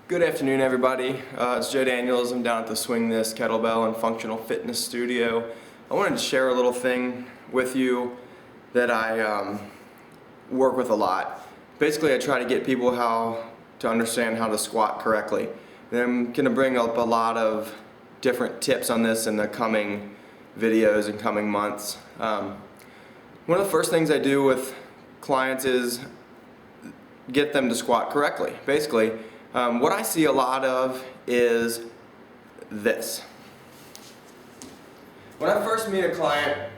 Good afternoon, everybody. It's Joe Daniels. I'm down at the Swing This Kettlebell and Functional Fitness Studio. I wanted to share a little thing with you that I work with a lot. Basically, I try to get people how to understand how to squat correctly. And I'm going to bring up a lot of different tips on this in the coming videos and coming months. One of the first things I do with clients is get them to squat correctly. Basically, what I see a lot of is this. When I first meet a client,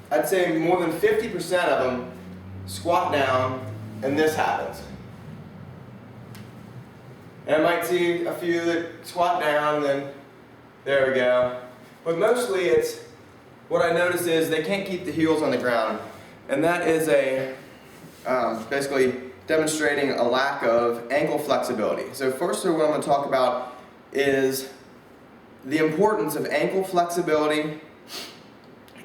I'd say more than 50% of them squat down and this happens. And I might see a few that squat down, then there we go. But mostly it's, what I notice is they can't keep the heels on the ground. And that is basically demonstrating a lack of ankle flexibility. So first what I'm going to talk about is the importance of ankle flexibility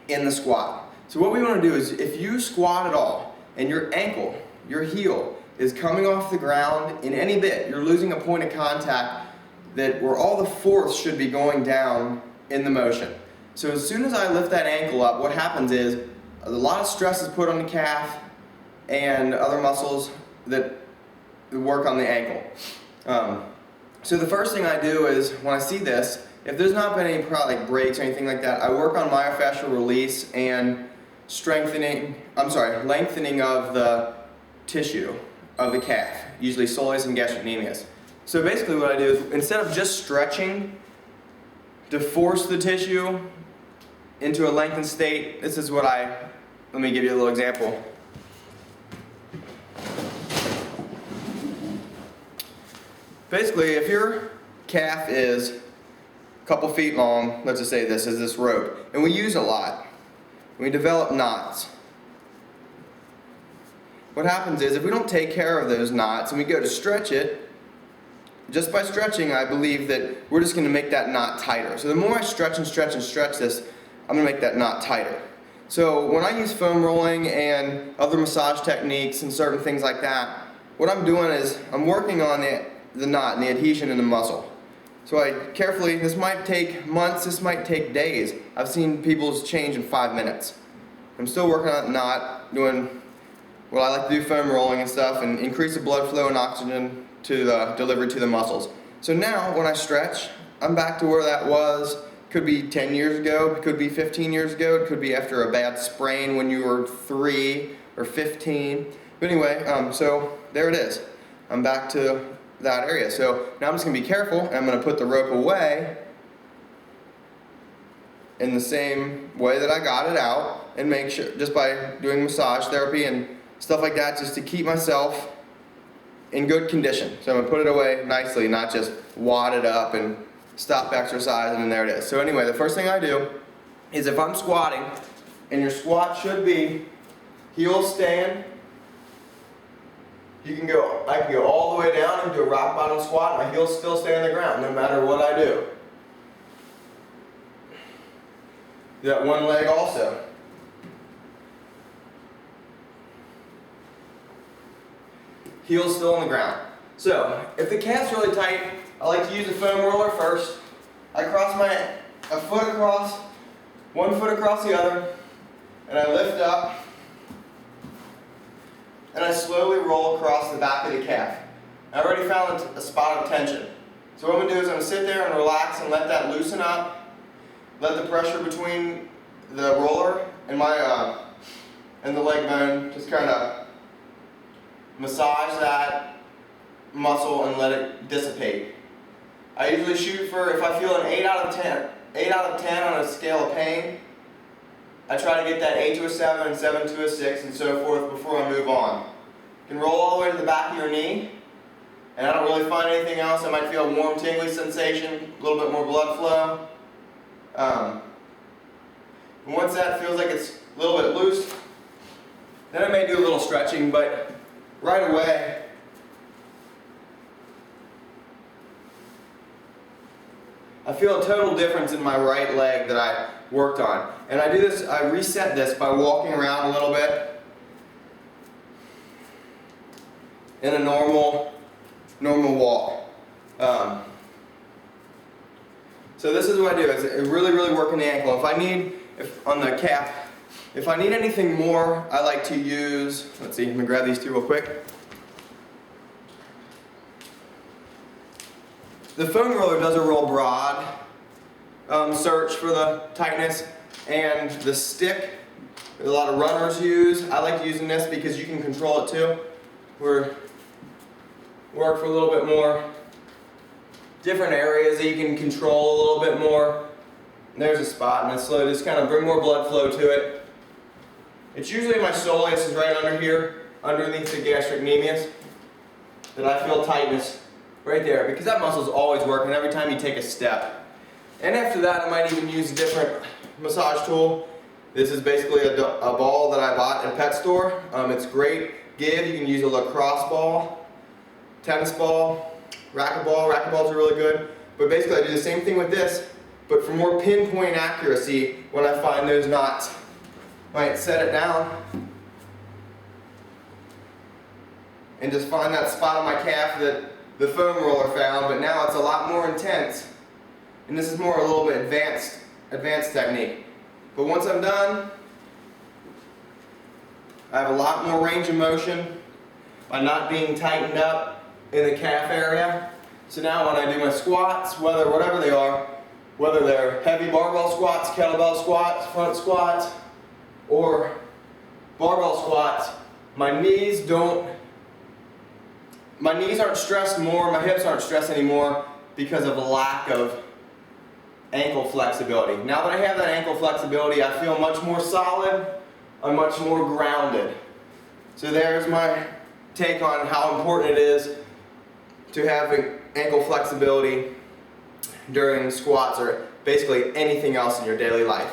in the squat. So what we want to do is, if you squat at all and your ankle, your heel, is coming off the ground in any bit, you're losing a point of contact where all the force should be going down in the motion. So as soon as I lift that ankle up, what happens is a lot of stress is put on the calf and other muscles that work on the ankle. So the first thing I do is, when I see this, if there's not been any breaks or anything like that, I work on myofascial release and lengthening of the tissue of the calf, usually soleus and gastrocnemius. So basically what I do is, instead of just stretching to force the tissue into a lengthened state, this is what let me give you a little example. Basically, if your calf is a couple feet long, let's just say this is this rope, and we use a lot, we develop knots. What happens is, if we don't take care of those knots and we go to stretch it, just by stretching, I believe that we're just going to make that knot tighter. So the more I stretch and stretch and stretch this, I'm going to make that knot tighter. So when I use foam rolling and other massage techniques and certain things like that, what I'm doing is I'm working on the knot and the adhesion in the muscle. So I carefully, this might take months, this might take days. I've seen people's change in 5 minutes. I'm still working on the knot, doing what I like to do, foam rolling and stuff, and increase the blood flow and oxygen to the delivery to the muscles. So now when I stretch, I'm back to where that was. Could be 10 years ago, it could be 15 years ago, it could be after a bad sprain when you were 3 or 15. But anyway, so there it is. I'm back to that area. So now I'm just going to be careful, and I'm going to put the rope away in the same way that I got it out, and make sure, just by doing massage therapy and stuff like that, just to keep myself in good condition. So I'm going to put it away nicely, not just wad it up and stop exercising and there it is. So anyway, the first thing I do is, if I'm squatting, and your squat should be heels stand, I can go all the way down and do a rock bottom squat, my heels still stay on the ground no matter what I do. That one leg also. Heels still on the ground. So if the calf's really tight, I like to use a foam roller first. I cross one foot across the other, and I lift up, and I slowly roll across the back of the calf. I already found a spot of tension. So what I'm going to do is I'm going to sit there and relax and let that loosen up. Let the pressure between the roller and and the leg bone just kind of massage that muscle and let it dissipate. I usually shoot for, if I feel an 8 out of 10 on a scale of pain, I try to get that 8 to a 7 and 7 to a 6 and so forth before I move on. You can roll all the way to the back of your knee, and I don't really find anything else. I might feel a warm, tingly sensation, a little bit more blood flow. And once that feels like it's a little bit loose, then I may do a little stretching, but right away, I feel a total difference in my right leg that I worked on. And I do this, I reset this by walking around a little bit in a normal walk. So this is what I do, is really working the ankle. On the calf, if I need anything more, I like to use, let's see, let me grab these two real quick. The foam roller does a real broad search for the tightness, and the stick that a lot of runners use, I like using this because you can control it too. Work for a little bit more different areas that you can control a little bit more. And there's a spot, and just kind of bring more blood flow to it. It's usually my soleus is right under here, underneath the gastrocnemius, that I feel tightness right there, because that muscle is always working every time you take a step. And after that, I might even use a different massage tool. This is basically a ball that I bought at a pet store. It's great give. You can use a lacrosse ball, tennis ball, racquetball. Racquetballs are really good. But basically I do the same thing with this, but for more pinpoint accuracy when I find those knots. Might set it down and just find that spot on my calf that the foam roller found, but now it's a lot more intense. And this is more a little bit advanced technique. But once I'm done, I have a lot more range of motion by not being tightened up in the calf area. So now when I do my squats, whatever they are, whether they're heavy barbell squats, kettlebell squats, front squats, or barbell squats, my knees aren't stressed more, my hips aren't stressed anymore because of a lack of ankle flexibility. Now that I have that ankle flexibility, I feel much more solid, I'm much more grounded. So there's my take on how important it is to have ankle flexibility during squats or basically anything else in your daily life.